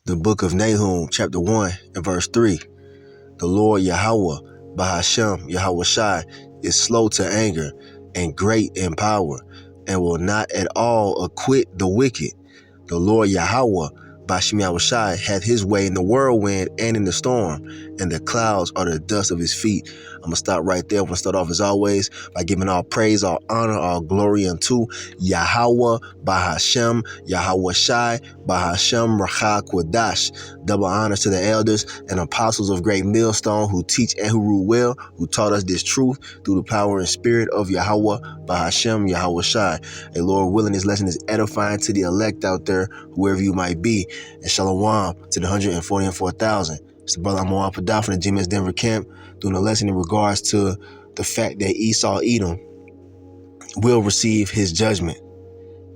The book of Nahum, chapter 1 and verse 3. The Lord Yahweh, Bahashem, Yahweh Shai, is slow to anger and great in power, and will not at all acquit the wicked. The Lord Yahweh, Bahashem Yahweh Shai, hath his way in the whirlwind and in the storm, and the clouds are the dust of his feet. I'm going to stop right there. I'm going to start off as always by giving all praise, all honor, all glory unto Yahweh, Bahashem, Yahweh Shai, Bahashem, Rachah Kwadash. Double honor to the elders and apostles of Great Millstone who teach and who rule well, who taught us this truth through the power and spirit of Yahweh, Bahashem, Yahweh Shai. A Lord willing, this lesson is edifying to the elect out there, whoever you might be. And shalom to the 144,000. It's the brother Amor Padaf from the GMS Denver camp, doing a lesson in regards to the fact that Esau Edom will receive his judgment.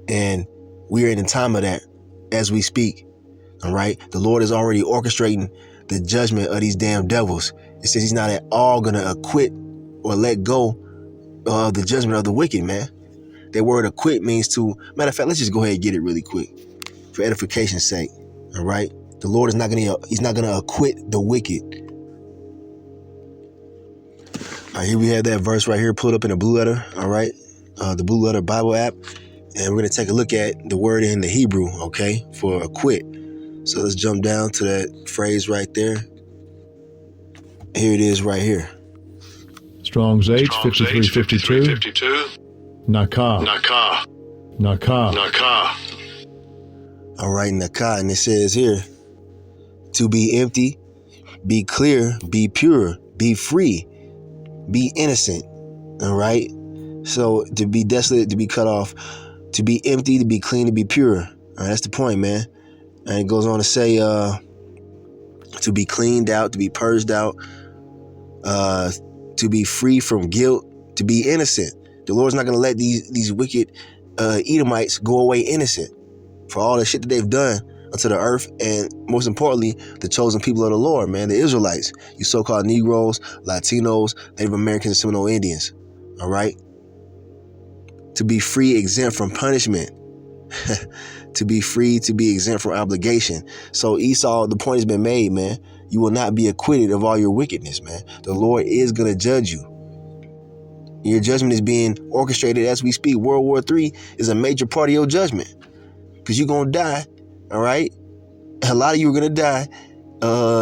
And we are in the time of that as we speak. All right. The Lord is already orchestrating the judgment of these damn devils. It says he's not at all going to acquit or let go of the judgment of the wicked, man. That word acquit means to, matter of fact, let's just go ahead and get it really quick for edification's sake. All right. The Lord is not going to acquit the wicked. All right, here we have that verse right here pulled up in the blue letter. All right. The blue letter Bible app. And we're going to take a look at the word in the Hebrew, okay, for acquit. So let's jump down to that phrase right there. Here it is right here. Strong's H, 5352. Nakah. All right, Nakah. And it says here, to be empty, be clear, be pure, be free, be innocent. All right. So to be desolate, to be cut off, to be empty, to be clean, to be pure. All right, that's the point, man. And it goes on to say to be cleaned out, to be purged out, to be free from guilt, to be innocent. The Lord's not going to let these wicked Edomites go away innocent for all the shit that they've done unto the earth, and most importantly, the chosen people of the Lord, man, the Israelites, you so-called Negroes, Latinos, Native Americans, and Seminole Indians. All right. To be free, exempt from punishment. To be free, to be exempt from obligation. So Esau, the point has been made, man. You will not be acquitted of all your wickedness, man. The Lord is going to judge you. Your judgment is being orchestrated as we speak. World War III is a major part of your judgment because you're going to die. All right. A lot of you are going to die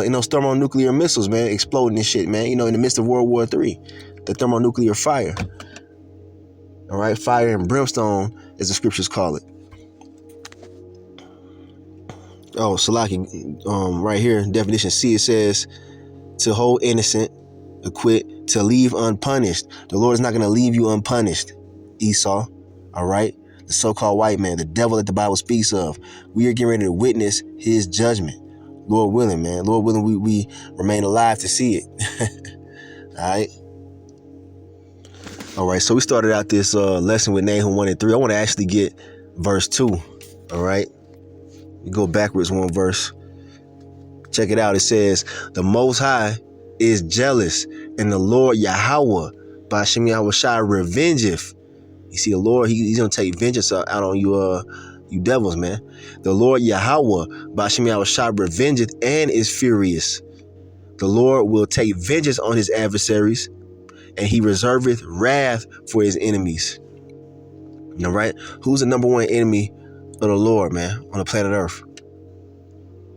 in those thermonuclear missiles, man, exploding and shit, man. You know, in the midst of World War III, the thermonuclear fire. All right. Fire and brimstone, as the scriptures call it. Oh, Salaki, right here, definition C, it says to hold innocent, acquit, to leave unpunished. The Lord is not going to leave you unpunished, Esau. All right. The so-called white man, the devil that the Bible speaks of. We are getting ready to witness his judgment. Lord willing, man. Lord willing, we remain alive to see it. All right. All right. So we started out this lesson with Nahum 1 and 3. I want to actually get verse 2. All right. You go backwards one verse. Check it out. It says, the Most High is jealous, and the Lord Yahweh, Bahashem Yahweh Shai, revengeth. You see, the Lord, he's going to take vengeance out on you, you devils, man. The Lord Yahweh, Bahashem Yahweh Shai, revengeth and is furious. The Lord will take vengeance on his adversaries, and he reserveth wrath for his enemies. All right. Who's the number one enemy of the Lord, man, on the planet Earth?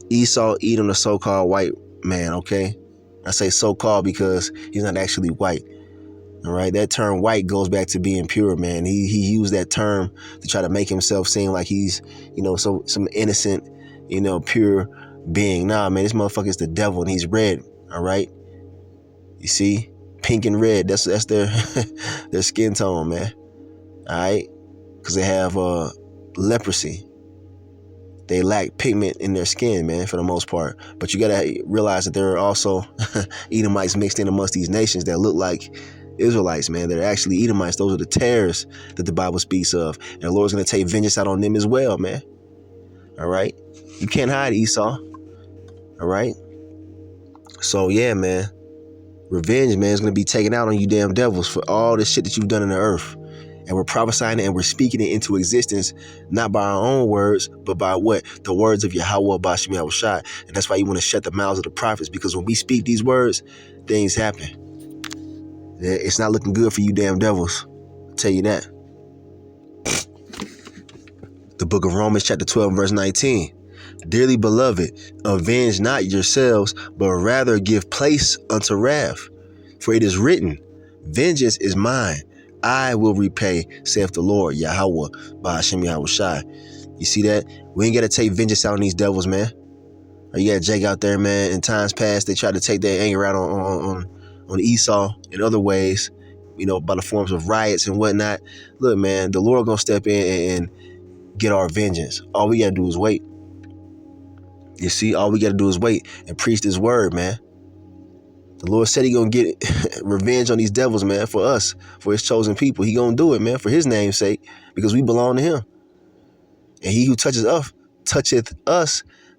Esau, Edom, the so-called white man, okay? I say so-called because he's not actually white. All right, that term white goes back to being pure, man. He used that term to try to make himself seem like he's, you know, some innocent, you know, pure being. Nah, man, this motherfucker is the devil, and he's red. All right, you see, pink and red. That's their their skin tone, man. All right, because they have leprosy. They lack pigment in their skin, man, for the most part. But you gotta realize that there are also Edomites mixed in amongst these nations that look like Israelites, man. They're actually Edomites. Those are the tares that the Bible speaks of. And the Lord's going to take vengeance out on them as well, man. All right. You can't hide Esau. All right. So, yeah, man. Revenge, man, is going to be taken out on you damn devils for all the shit that you've done in the earth. And we're prophesying it and we're speaking it into existence, not by our own words, but by what? The words of Yahweh Bashim Yahushai. And that's why you want to shut the mouths of the prophets, because when we speak these words, things happen. It's not looking good for you damn devils. I'll tell you that. The book of Romans chapter 12 verse 19. Dearly beloved, avenge not yourselves, but rather give place unto wrath. For it is written, vengeance is mine, I will repay, saith the Lord, Yahweh, Ba'ashem Yahushai. You see that? We ain't got to take vengeance out on these devils, man. Or you got Jake out there, man. In times past, they tried to take their anger out on Esau in other ways, you know, by the forms of riots and whatnot. Look, man, the Lord gonna step in and get our vengeance. All we gotta do is wait. You see, all we gotta do is wait and preach this word, man. The Lord said he gonna get revenge on these devils, man, for us, for his chosen people. He gonna do it, man, for his name's sake, because we belong to him. And he who toucheth us,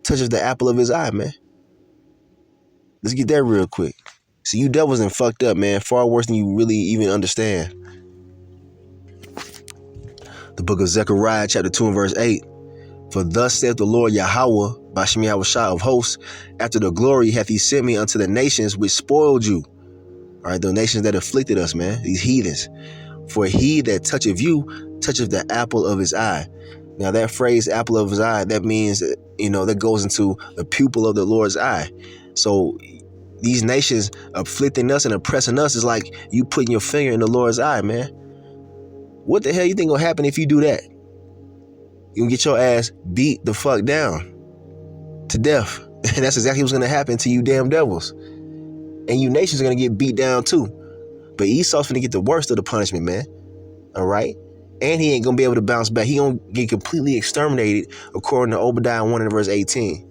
touches the apple of his eye, man. Let's get that real quick. See, you devils done fucked up, man, far worse than you really even understand. The book of Zechariah, chapter 2 and verse 8. For thus saith the Lord Yahweh, Bashim Yahushai of hosts, after the glory hath he sent me unto the nations which spoiled you. All right, the nations that afflicted us, man, these heathens. For he that toucheth you, toucheth the apple of his eye. Now that phrase, apple of his eye, that means, you know, that goes into the pupil of the Lord's eye. So these nations afflicting us and oppressing us is like you putting your finger in the Lord's eye, man. What the hell you think gonna happen if you do that? You gonna get your ass beat the fuck down to death. And that's exactly what's gonna happen to you damn devils. And you nations are gonna get beat down too. But Esau's gonna get the worst of the punishment, man. All right? And he ain't gonna be able to bounce back. He gonna get completely exterminated, according to Obadiah 1 and verse 18.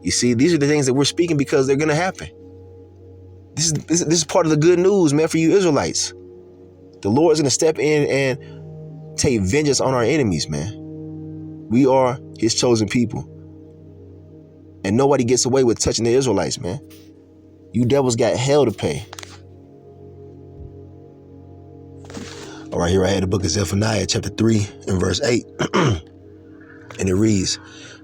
You see, these are the things that we're speaking because they're gonna happen. This is part of the good news, man, for you Israelites. The Lord's gonna step in and take vengeance on our enemies, man. We are his chosen people. And nobody gets away with touching the Israelites, man. You devils got hell to pay. All right, here I had the book of Zephaniah, chapter 3 and verse 8. And it reads,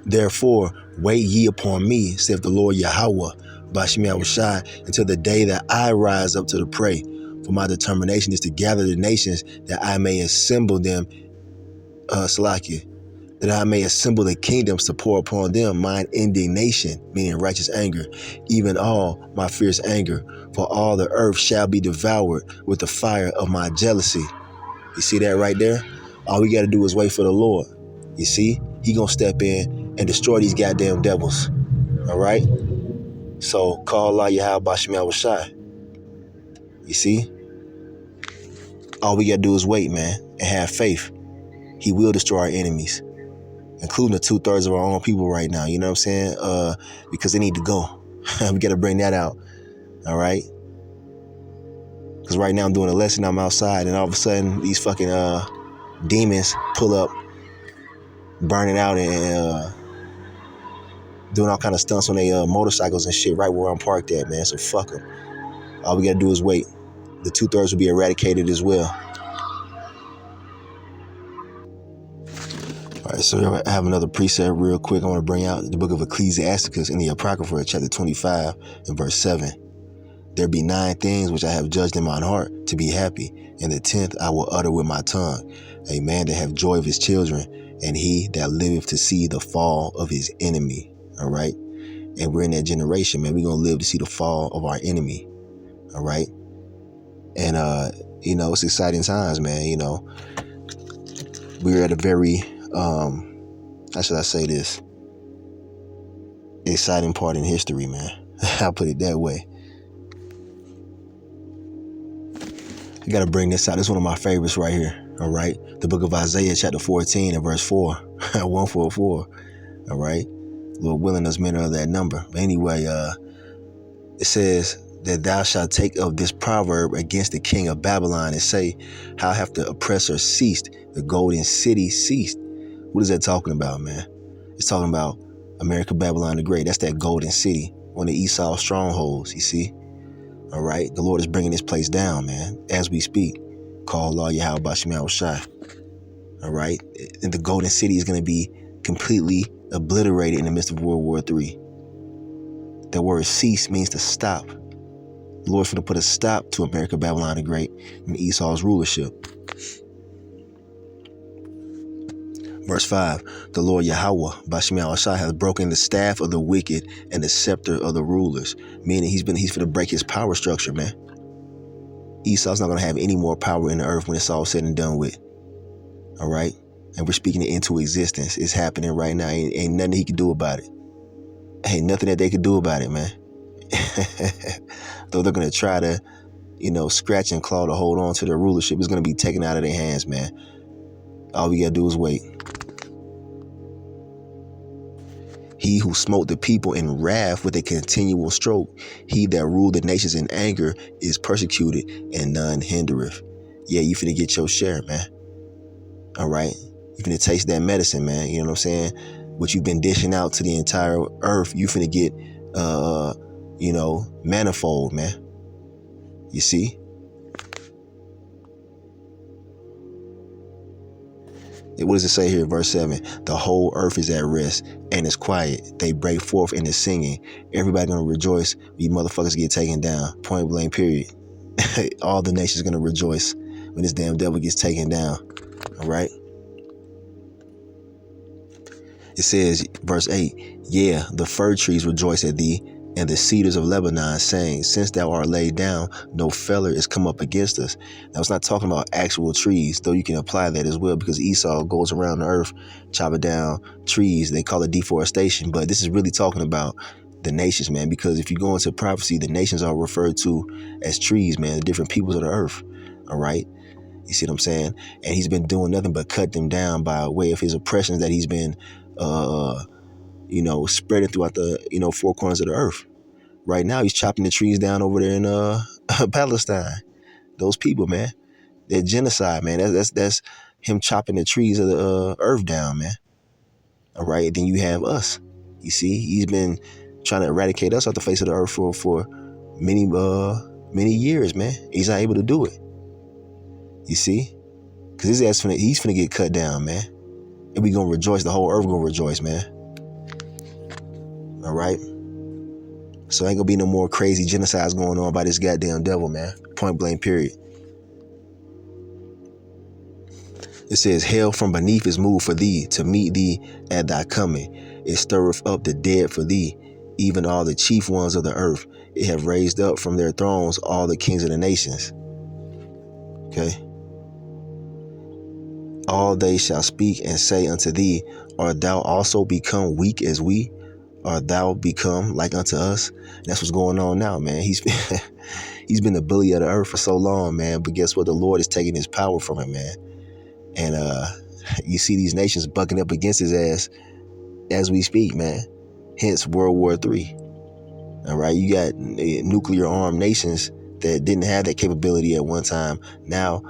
therefore, wait ye upon me, saith the Lord Yahweh, Bashim Yahushai, until the day that I rise up to the prey. For my determination is to gather the nations, that I may assemble them, that I may assemble the kingdoms to pour upon them mine indignation, meaning righteous anger, even all my fierce anger. For all the earth shall be devoured with the fire of my jealousy. You see that right there? All we got to do is wait for the Lord. You see? He gonna step in and destroy these goddamn devils. All right? So call Allah Yahweh Bashim Yahushai. You see? All we got to do is wait, man, and have faith. He will destroy our enemies, including the 2/3 of our own people right now. You know what I'm saying? Because they need to go. We got to bring that out. All right? Because right now I'm doing a lesson, I'm outside, and all of a sudden these fucking demons pull up, burning out and doing all kind of stunts on their motorcycles and shit right where I'm parked at, man. So fuck them. All we got to do is wait. The 2/3 will be eradicated as well. All right, so I have another precept real quick. I want to bring out the book of Ecclesiasticus in the Apocrypha, chapter 25 and verse 7. There be 9 things which I have judged in mine heart to be happy, and the 10th I will utter with my tongue. A man that have joy of his children, and he that liveth to see the fall of his enemy. All right? And we're in that generation, man. We're going to live to see the fall of our enemy. All right? And, you know, it's exciting times, man. You know, we're at a very, how should I say this? Exciting part in history, man. I'll put it that way. I got to bring this out. This is one of my favorites right here. All right. The book of Isaiah, chapter 14 and verse 4. 144. All right. Lord willing, us men are of that number. But anyway, it says that thou shalt take of this proverb against the king of Babylon and say, how hath the oppressor ceased? The golden city ceased. What is that talking about, man? It's talking about America, Babylon the Great. That's that golden city, one of Esau's strongholds, you see? All right. The Lord is bringing this place down, man, as we speak. called Law Yahweh Bashim Shai. All right. And the golden city is going to be completely obliterated in the midst of World War III. That word cease means to stop. The Lord's going to put a stop to America, Babylon the Great, and Esau's rulership. Verse 5, the Lord Yahweh, Bashim Shai, has broken the staff of the wicked and the scepter of the rulers. Meaning he's going to break his power structure, man. Esau's not going to have any more power in the earth when it's all said and done with. All right? And we're speaking it into existence. It's happening right now. Ain't nothing he can do about it. Ain't nothing that they could do about it, man. Though they're going to try to, scratch and claw to hold on to their rulership, it's going to be taken out of their hands, man. All we got to do is wait. He who smote the people in wrath with a continual stroke, he that ruled the nations in anger is persecuted, and none hindereth. Yeah, you finna get your share, man. All right? You finna taste that medicine, man. You know what I'm saying? What you've been dishing out to the entire earth, you finna get, manifold, man. You see? What does it say here in verse 7? The whole earth is at rest and it's quiet. They break forth in the singing. Everybody gonna rejoice when you motherfuckers get taken down. Point blank, period. All the nations gonna rejoice when this damn devil gets taken down. All right? It says, verse 8, yeah, the fir trees rejoice at thee, and the cedars of Lebanon, saying, since thou art laid down, no feller is come up against us. Now, it's not talking about actual trees, though you can apply that as well, because Esau goes around the earth chopping down trees. They call it deforestation, but this is really talking about the nations, man, because if you go into prophecy, the nations are referred to as trees, man, the different peoples of the earth. All right? You see what I'm saying? And he's been doing nothing but cut them down by way of his oppressions that he's been spreading throughout the, four corners of the earth. Right now, he's chopping the trees down over there in Palestine. Those people, man, they're genocide, man. That's him chopping the trees of the earth down, man. All right, then you have us. You see, he's been trying to eradicate us off the face of the earth for many years, man. He's not able to do it. You see, because his ass he's finna get cut down, man. And we gonna rejoice. The whole earth gonna rejoice, man. All right. So ain't gonna be no more crazy genocides going on by this goddamn devil, man. Point blank, period. It says, hell from beneath is moved for thee, to meet thee at thy coming. It stirreth up the dead for thee, even all the chief ones of the earth. It have raised up from their thrones all the kings of the nations. Okay. All they shall speak and say unto thee, art thou also become weak as we? Art thou become like unto us? And that's what's going on now, man. He's been the bully of the earth for so long, man. But guess what? The Lord is taking his power from him, man. And you see these nations bucking up against his ass as we speak, man. Hence World War III. All right, you got nuclear armed nations that didn't have that capability at one time. Now,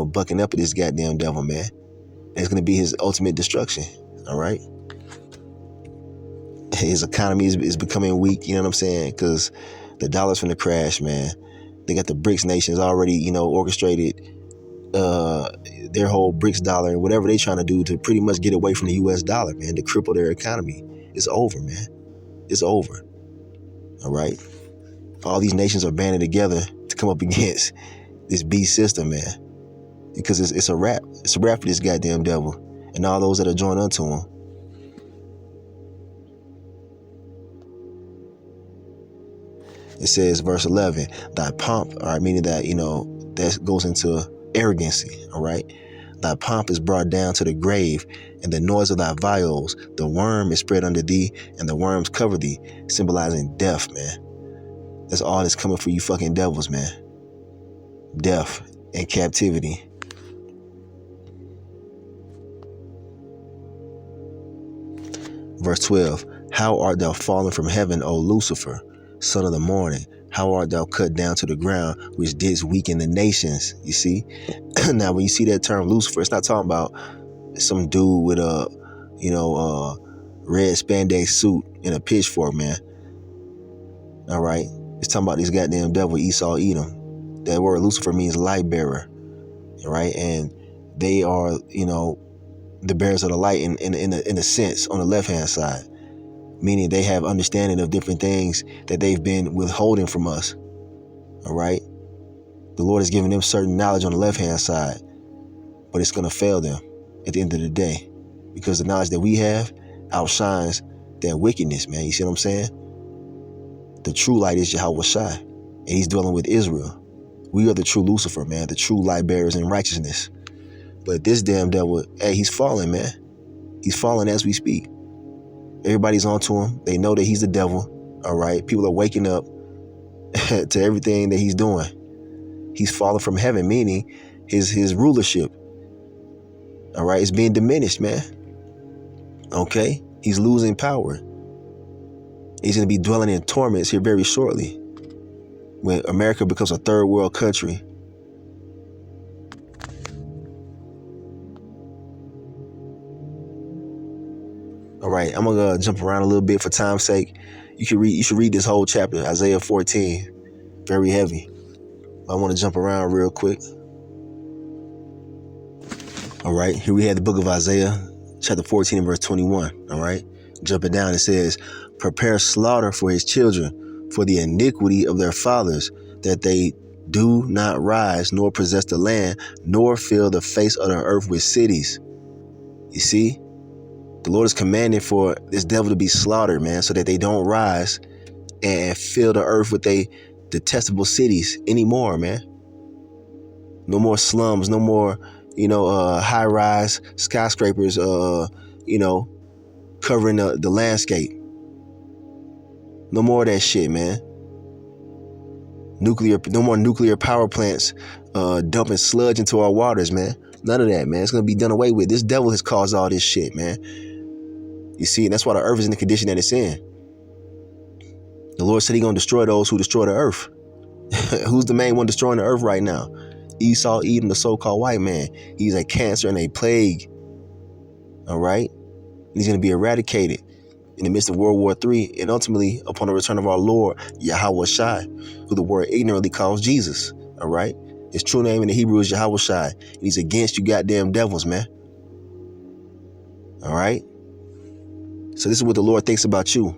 bucking up at this goddamn devil, man. And it's going to be his ultimate destruction. All right. His economy is becoming weak, you know what I'm saying? Because the dollar's finna crash, man. They got the BRICS nations already, orchestrated their whole BRICS dollar and whatever they trying to do to pretty much get away from the US dollar, man, to cripple their economy. It's over, man. It's over. All right. All these nations are banding together to come up against this beast system, man. Because it's a wrap. It's a wrap for this goddamn devil and all those that are joined unto him. It says, verse 11, thy pomp, all right, meaning that, that goes into arrogancy, all right? Thy pomp is brought down to the grave, and the noise of thy viols, the worm is spread under thee, and the worms cover thee, symbolizing death, man. That's all that's coming for you fucking devils, man. Death and captivity. Verse 12, how art thou fallen from heaven, O Lucifer, son of the morning? How art thou cut down to the ground, which didst weaken the nations? You see? Now, when you see that term Lucifer, it's not talking about some dude with a, red spandex suit and a pitchfork, man. All right? It's talking about this goddamn devil, Esau, Edom. That word Lucifer means light bearer. right? And they are, the bearers of the light in a sense on the left hand side, meaning they have understanding of different things that they've been withholding from us. All right. The Lord has given them certain knowledge on the left hand side, but it's going to fail them at the end of the day, because the knowledge that we have outshines their wickedness, man. You see what I'm saying? The true light is Yahweh Shai, and he's dwelling with Israel. We are the true Lucifer, man, the true light bearers in righteousness. But this damn devil, hey, he's falling, man. He's falling as we speak. Everybody's onto him. They know that he's the devil. All right. People are waking up to everything that he's doing. He's falling from heaven, meaning his rulership. All right. It's being diminished, man. Okay. He's losing power. He's going to be dwelling in torments here very shortly when America becomes a third world country. All right, I'm gonna jump around a little bit for time's sake. You should read this whole chapter, Isaiah 14. Very heavy. I want to jump around real quick. All right, here we have the book of Isaiah, chapter 14 and verse 21. All right, jumping down, it says, "Prepare slaughter for his children, for the iniquity of their fathers, that they do not rise, nor possess the land, nor fill the face of the earth with cities." You see? The Lord is commanding for this devil to be slaughtered, man, so that they don't rise and fill the earth with they detestable cities anymore, man. No more slums, no more, high-rise skyscrapers, covering the landscape. No more of that shit, man. No more nuclear power plants dumping sludge into our waters, man. None of that, man. It's gonna be done away with. This devil has caused all this shit, man. You see, and that's why the earth is in the condition that it's in. The Lord said he's going to destroy those who destroy the earth. Who's the main one destroying the earth right now? Esau, Edom, the so-called white man. He's a cancer and a plague. All right? And he's going to be eradicated in the midst of World War III and ultimately upon the return of our Lord, Yahweh Shai, who the word ignorantly calls Jesus. All right? His true name in the Hebrew is Yahweh Shai. And he's against you goddamn devils, man. All right? So this is what the Lord thinks about you.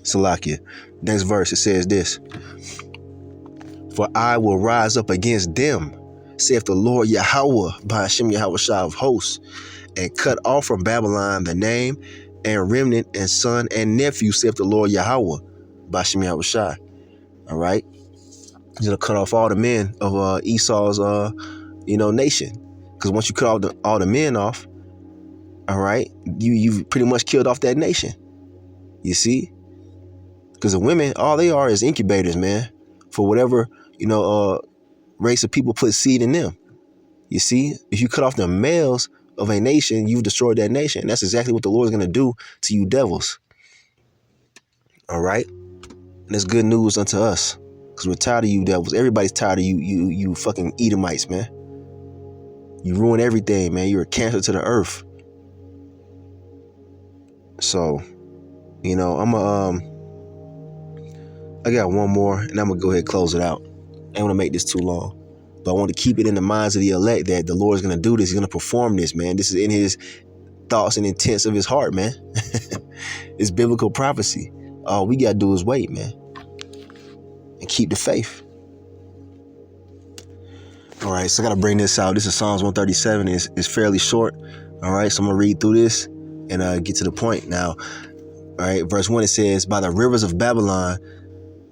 Salakia. Next verse, it says this. "For I will rise up against them, saith the Lord Yahweh, by Hashem Yahweh Shai of hosts, and cut off from Babylon the name and remnant and son and nephew, saith the Lord Yahweh, by Hashem Yahweh Shai." All right. He's going to cut off all the men of Esau's, nation. Because once you cut off all the men off, all right, you've pretty much killed off that nation. You see? Because the women, all they are is incubators, man, for whatever, race of people put seed in them. You see? If you cut off the males of a nation, you've destroyed that nation. That's exactly what the Lord is going to do to you devils. All right? And it's good news unto us. Because we're tired of you devils. Everybody's tired of you fucking Edomites, man. You ruin everything, man. You're a cancer to the earth. So, I got one more, and I'm gonna go ahead and close it out. I don't want to make this too long, but I want to keep it in the minds of the elect that the Lord is gonna do this. He's gonna perform this, man. This is in His thoughts and intents of His heart, man. It's biblical prophecy. All we gotta do is wait, man, and keep the faith. All right, so I got to bring this out. This is Psalms 137. It's fairly short. All right, so I'm going to read through this and get to the point now. All right, verse 1, it says, "By the rivers of Babylon,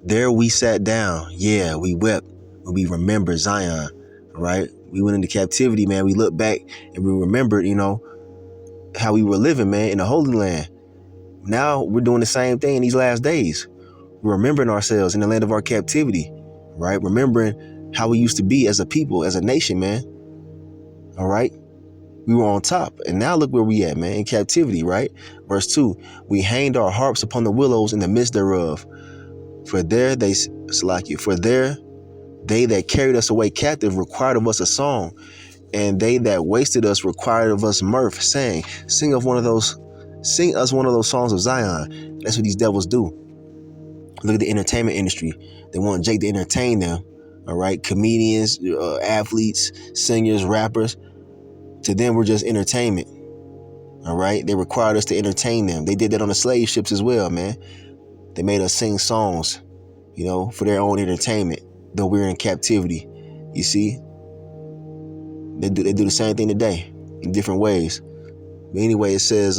there we sat down. Yeah, we wept when we remembered Zion." All right, we went into captivity, man. We looked back and we remembered, how we were living, man, in the Holy Land. Now we're doing the same thing in these last days. We're remembering ourselves in the land of our captivity, right? Remembering how we used to be as a people, as a nation, man. All right. We were on top. And now look where we at, man, in captivity, right? Verse 2, "We hanged our harps upon the willows in the midst thereof. For there they that carried us away captive required of us a song. And they that wasted us required of us mirth, saying, Sing us one of those songs of Zion." That's what these devils do. Look at the entertainment industry. They want Jake to entertain them. All right, comedians, athletes, singers, rappers. To them, we're just entertainment. All right, they required us to entertain them. They did that on the slave ships as well, man. They made us sing songs, for their own entertainment, though we're in captivity. You see, they do the same thing today in different ways. But anyway, it says,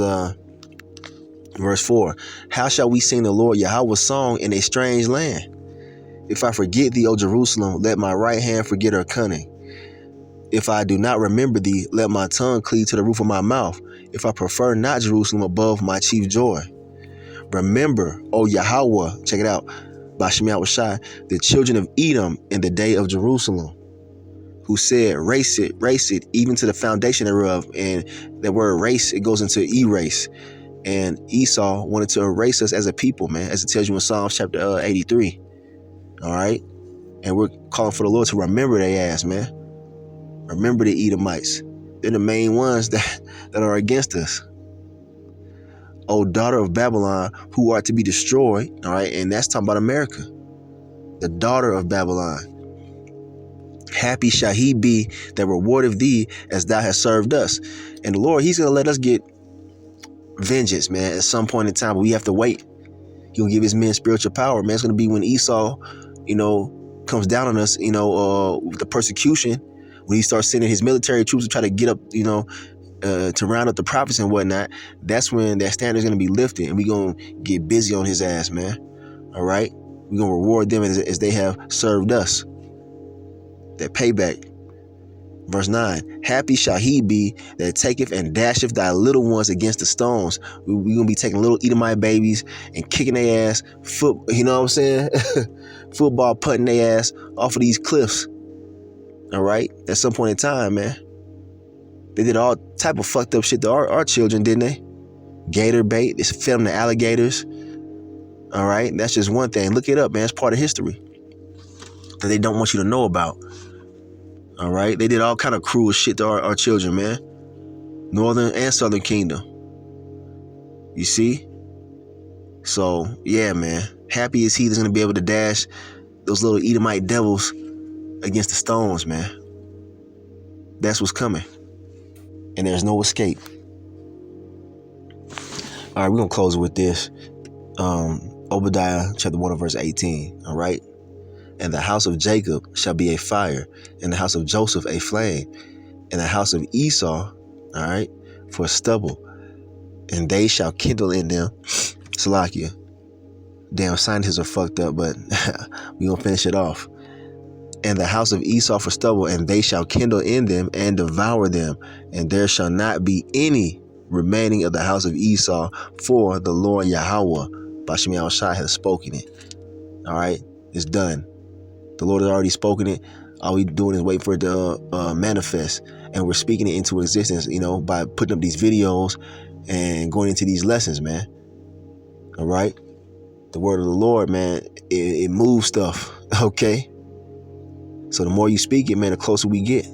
verse 4, how shall we sing the Lord Yahweh's song in a strange land? If I forget thee, O Jerusalem, let my right hand forget her cunning. If I do not remember thee, let my tongue cleave to the roof of my mouth. If I prefer not Jerusalem above my chief joy. Remember, O Yahweh, check it out, Bashem Yahushai, the children of Edom in the day of Jerusalem, who said, race it, even to the foundation thereof. And that word race, it goes into erase. And Esau wanted to erase us as a people, man, as it tells you in Psalms chapter 83. All right. And we're calling for the Lord to remember their ass, man. Remember the Edomites. They're the main ones that are against us. O daughter of Babylon, who are to be destroyed. All right. And that's talking about America. The daughter of Babylon. Happy shall he be that rewardeth thee as thou hast served us. And the Lord, he's going to let us get vengeance, man, at some point in time. But we have to wait. He'll give his men spiritual power, man. It's going to be when Esau, comes down on us, with the persecution, when he starts sending his military troops to try to get up, to round up the prophets and whatnot. That's when that standard is going to be lifted, and we're going to get busy on his ass, man. All right. We're going to reward them as they have served us. That payback. Verse 9, happy shall he be that taketh and dasheth thy little ones against the stones. We're going to be taking little Edomite babies and kicking their ass, you know what I'm saying? Football putting their ass off of these cliffs. All right? At some point in time, man. They did all type of fucked up shit to our children, didn't they? Gator bait. They fed them to alligators. All right? That's just one thing. Look it up, man. It's part of history that they don't want you to know about. All right. They did all kind of cruel shit to our children, man. Northern and Southern Kingdom. You see? So, yeah, man. Happy is he that's going to be able to dash those little Edomite devils against the stones, man. That's what's coming. And there's no escape. All right, we're going to close with this. Obadiah chapter 1 verse 18. All right. And the house of Jacob shall be a fire, and the house of Joseph a flame, and the house of Esau, all right, for stubble, and they shall kindle in them. Salakia. Damn, scientists are fucked up, but we gonna finish it off. And the house of Esau for stubble, and they shall kindle in them and devour them, and there shall not be any remaining of the house of Esau, for the Lord Yahweh, Bashem Yahushai, has spoken it. All right, it's done. The Lord has already spoken it. All we doing is waiting for it to manifest. And we're speaking it into existence, by putting up these videos and going into these lessons, man. All right. The word of the Lord, man, it moves stuff. Okay. So the more you speak it, man, the closer we get.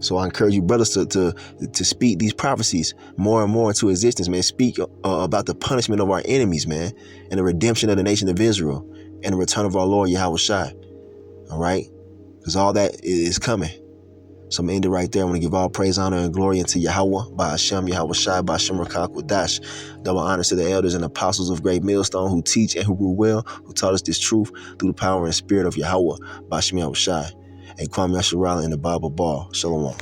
So I encourage you, brothers, to speak these prophecies more and more into existence, man. Speak about the punishment of our enemies, man, and the redemption of the nation of Israel and the return of our Lord Yahweh Shai. All right, because all that is coming. So I'm going to end it right there. I want to give all praise, honor, and glory unto Yahweh, by Hashem, Yahweh Shai, by Hashem Rakak Wadash. Double honors to the elders and apostles of Great Millstone who teach and who rule well, who taught us this truth through the power and spirit of Yahweh, by Hashem Yahweh Shai. And Kwame Yasharala in the Bible Ball. Shalom.